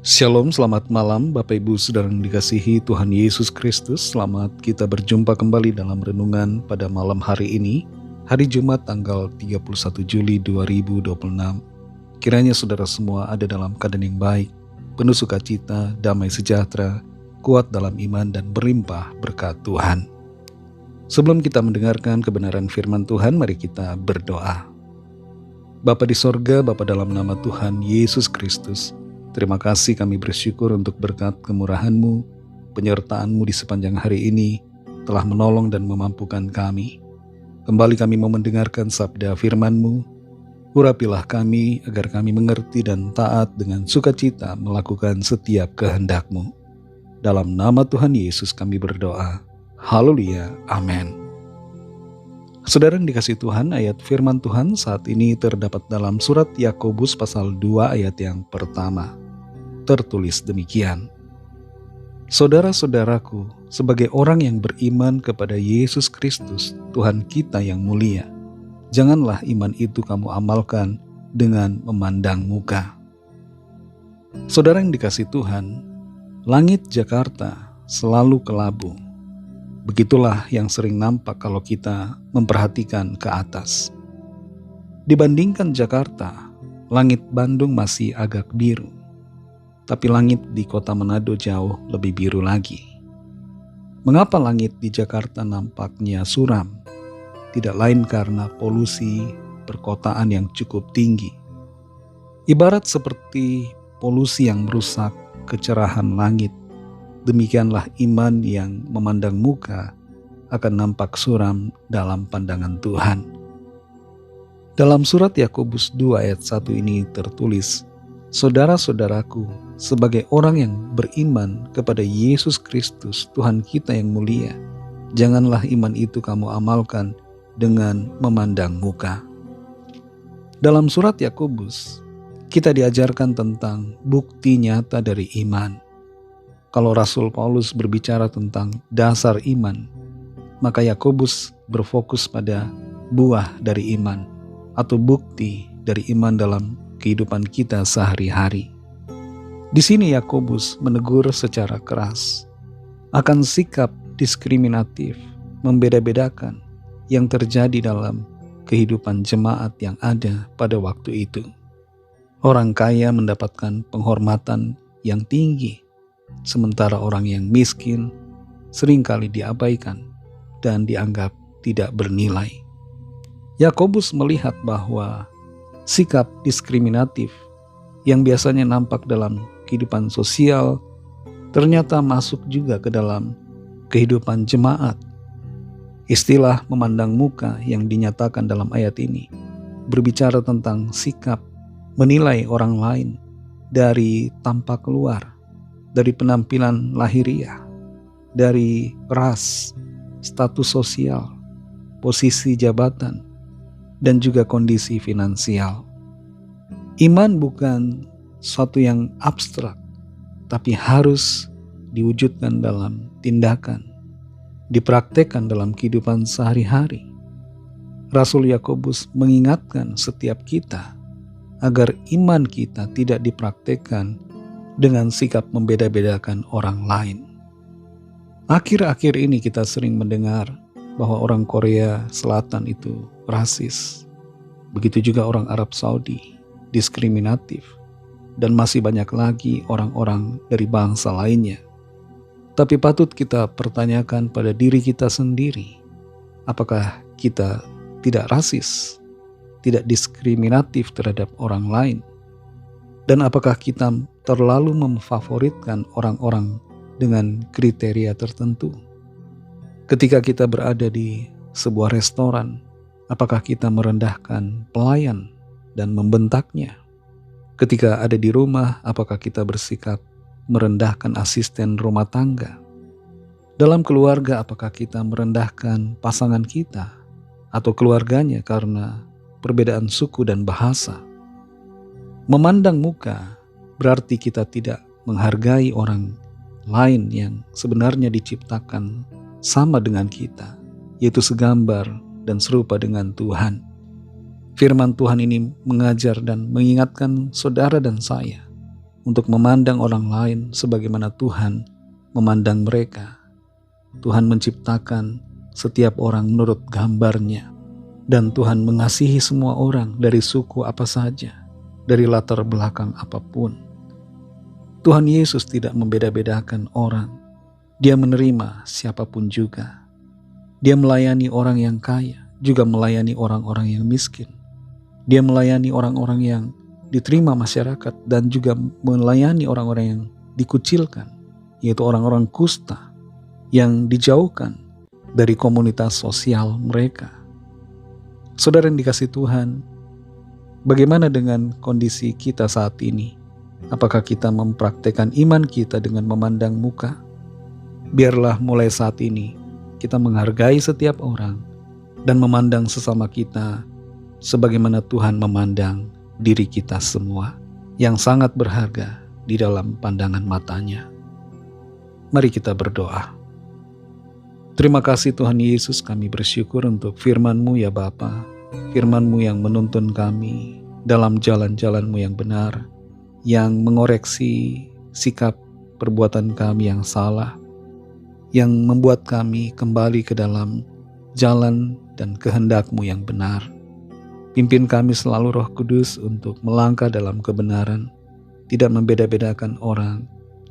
Shalom, selamat malam Bapak Ibu Saudara yang dikasihi Tuhan Yesus Kristus. Selamat kita berjumpa kembali dalam renungan pada malam hari ini, hari Jumat tanggal 31 Juli 2026. Kiranya saudara semua ada dalam keadaan yang baik, penuh sukacita, damai sejahtera, kuat dalam iman dan berlimpah berkat Tuhan. Sebelum kita mendengarkan kebenaran firman Tuhan, mari kita berdoa. Bapa di sorga, Bapa dalam nama Tuhan Yesus Kristus, terima kasih kami bersyukur untuk berkat kemurahan-Mu, penyertaan-Mu di sepanjang hari ini telah menolong dan memampukan kami. Kembali kami mau mendengarkan sabda firman-Mu, urapilah kami agar kami mengerti dan taat dengan sukacita melakukan setiap kehendak-Mu. Dalam nama Tuhan Yesus kami berdoa. Haleluya, amin. Saudara yang dikasihi Tuhan, ayat firman Tuhan saat ini terdapat dalam surat Yakobus pasal 2 ayat yang pertama. Tertulis demikian. Saudara-saudaraku, sebagai orang yang beriman kepada Yesus Kristus, Tuhan kita yang mulia, janganlah iman itu kamu amalkan dengan memandang muka. Saudara yang dikasihi Tuhan, langit Jakarta selalu kelabu. Begitulah yang sering nampak kalau kita memperhatikan ke atas. Dibandingkan Jakarta, langit Bandung masih agak biru. Tapi langit di kota Manado jauh lebih biru lagi. Mengapa langit di Jakarta nampaknya suram? Tidak lain karena polusi perkotaan yang cukup tinggi. Ibarat seperti polusi yang merusak kecerahan langit, demikianlah iman yang memandang muka akan nampak suram dalam pandangan Tuhan. Dalam surat Yakobus 2 ayat 1 ini tertulis, saudara-saudaraku, sebagai orang yang beriman kepada Yesus Kristus, Tuhan kita yang mulia, janganlah iman itu kamu amalkan dengan memandang muka. Dalam surat Yakobus, kita diajarkan tentang bukti nyata dari iman. Kalau Rasul Paulus berbicara tentang dasar iman, maka Yakobus berfokus pada buah dari iman atau bukti dari iman dalam kehidupan kita sehari-hari. Di sini Yakobus menegur secara keras akan sikap diskriminatif, membeda-bedakan yang terjadi dalam kehidupan jemaat yang ada pada waktu itu. Orang kaya mendapatkan penghormatan yang tinggi, sementara orang yang miskin seringkali diabaikan dan dianggap tidak bernilai. Yakobus melihat bahwa sikap diskriminatif yang biasanya nampak dalam kehidupan sosial ternyata masuk juga ke dalam kehidupan jemaat. Istilah memandang muka yang dinyatakan dalam ayat ini berbicara tentang sikap menilai orang lain dari tampak luar, dari penampilan lahiriah, dari ras, status sosial, posisi jabatan, dan juga kondisi finansial. Iman bukan suatu yang abstrak, tapi harus diwujudkan dalam tindakan, dipraktekkan dalam kehidupan sehari-hari. Rasul Yakobus mengingatkan setiap kita agar iman kita tidak dipraktekkan dengan sikap membeda-bedakan orang lain. Akhir-akhir ini kita sering mendengar bahwa orang Korea Selatan itu rasis. Begitu juga orang Arab Saudi, diskriminatif. Dan masih banyak lagi orang-orang dari bangsa lainnya. Tapi patut kita pertanyakan pada diri kita sendiri, apakah kita tidak rasis, tidak diskriminatif terhadap orang lain? Dan apakah kita terlalu memfavoritkan orang-orang dengan kriteria tertentu? Ketika kita berada di sebuah restoran, apakah kita merendahkan pelayan dan membentaknya? Ketika ada di rumah, apakah kita bersikap merendahkan asisten rumah tangga? Dalam keluarga, apakah kita merendahkan pasangan kita atau keluarganya karena perbedaan suku dan bahasa? Memandang muka berarti kita tidak menghargai orang lain yang sebenarnya diciptakan sama dengan kita, yaitu segambar dan serupa dengan Tuhan. Firman Tuhan ini mengajar dan mengingatkan saudara dan saya untuk memandang orang lain sebagaimana Tuhan memandang mereka. Tuhan menciptakan setiap orang menurut gambarnya, dan Tuhan mengasihi semua orang dari suku apa saja, dari latar belakang apapun. Tuhan Yesus tidak membeda-bedakan orang. Dia menerima siapapun juga. Dia melayani orang yang kaya, juga melayani orang-orang yang miskin. Dia melayani orang-orang yang diterima masyarakat dan juga melayani orang-orang yang dikucilkan, yaitu orang-orang kusta yang dijauhkan dari komunitas sosial mereka. Saudara yang dikasihi Tuhan, bagaimana dengan kondisi kita saat ini? Apakah kita mempraktekkan iman kita dengan memandang muka? Biarlah mulai saat ini kita menghargai setiap orang dan memandang sesama kita sebagaimana Tuhan memandang diri kita semua yang sangat berharga di dalam pandangan matanya. Mari kita berdoa. Terima kasih Tuhan Yesus, kami bersyukur untuk firman-Mu ya Bapa, firman-Mu yang menuntun kami dalam jalan-jalan-Mu yang benar, yang mengoreksi sikap perbuatan kami yang salah, yang membuat kami kembali ke dalam jalan dan kehendak-Mu yang benar. Pimpin kami selalu Roh Kudus untuk melangkah dalam kebenaran, tidak membeda-bedakan orang,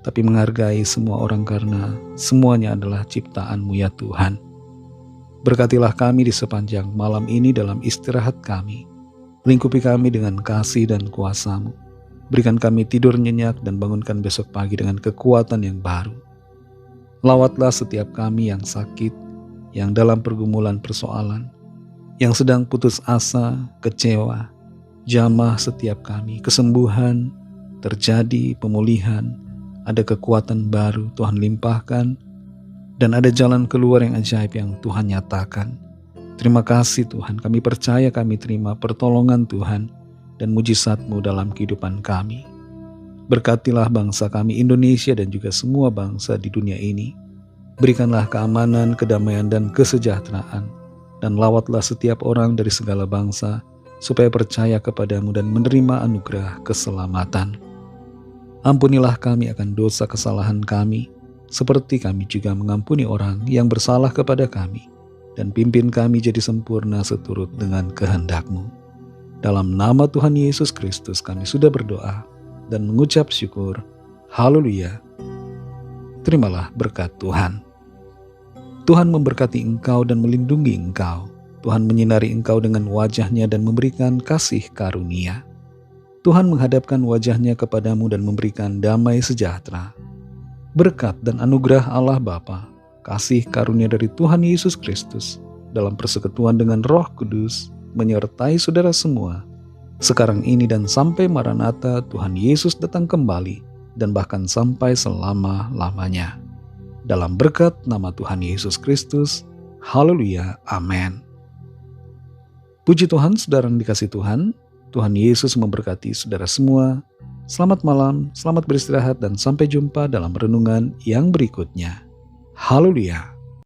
tapi menghargai semua orang karena semuanya adalah ciptaan-Mu ya Tuhan. Berkatilah kami di sepanjang malam ini dalam istirahat kami. Lingkupi kami dengan kasih dan kuasa-Mu. Berikan kami tidur nyenyak dan bangunkan besok pagi dengan kekuatan yang baru. Lawatlah setiap kami yang sakit, yang dalam pergumulan persoalan, yang sedang putus asa, kecewa. Jamah setiap kami, kesembuhan terjadi, pemulihan, ada kekuatan baru Tuhan limpahkan, dan ada jalan keluar yang ajaib yang Tuhan nyatakan. Terima kasih Tuhan, kami percaya kami terima pertolongan Tuhan dan mujizat-Mu dalam kehidupan kami. Berkatilah bangsa kami Indonesia dan juga semua bangsa di dunia ini. Berikanlah keamanan, kedamaian, dan kesejahteraan, dan lawatlah setiap orang dari segala bangsa supaya percaya kepada-Mu dan menerima anugerah keselamatan. Ampunilah kami akan dosa kesalahan kami, seperti kami juga mengampuni orang yang bersalah kepada kami, dan pimpin kami jadi sempurna seturut dengan kehendak-Mu. Dalam nama Tuhan Yesus Kristus kami sudah berdoa dan mengucap syukur. Haleluya. Terimalah berkat Tuhan. Tuhan memberkati engkau dan melindungi engkau. Tuhan menyinari engkau dengan wajah-Nya dan memberikan kasih karunia. Tuhan menghadapkan wajah-Nya kepadamu dan memberikan damai sejahtera. Berkat dan anugerah Allah Bapa, kasih karunia dari Tuhan Yesus Kristus, dalam persekutuan dengan Roh Kudus, menyertai saudara semua, sekarang ini dan sampai Maranatha Tuhan Yesus datang kembali, dan bahkan sampai selama-lamanya. Dalam berkat nama Tuhan Yesus Kristus, haleluya, amin. Puji Tuhan, saudara yang dikasihi Tuhan, Tuhan Yesus memberkati saudara semua. Selamat malam, selamat beristirahat, dan sampai jumpa dalam renungan yang berikutnya. Haleluya.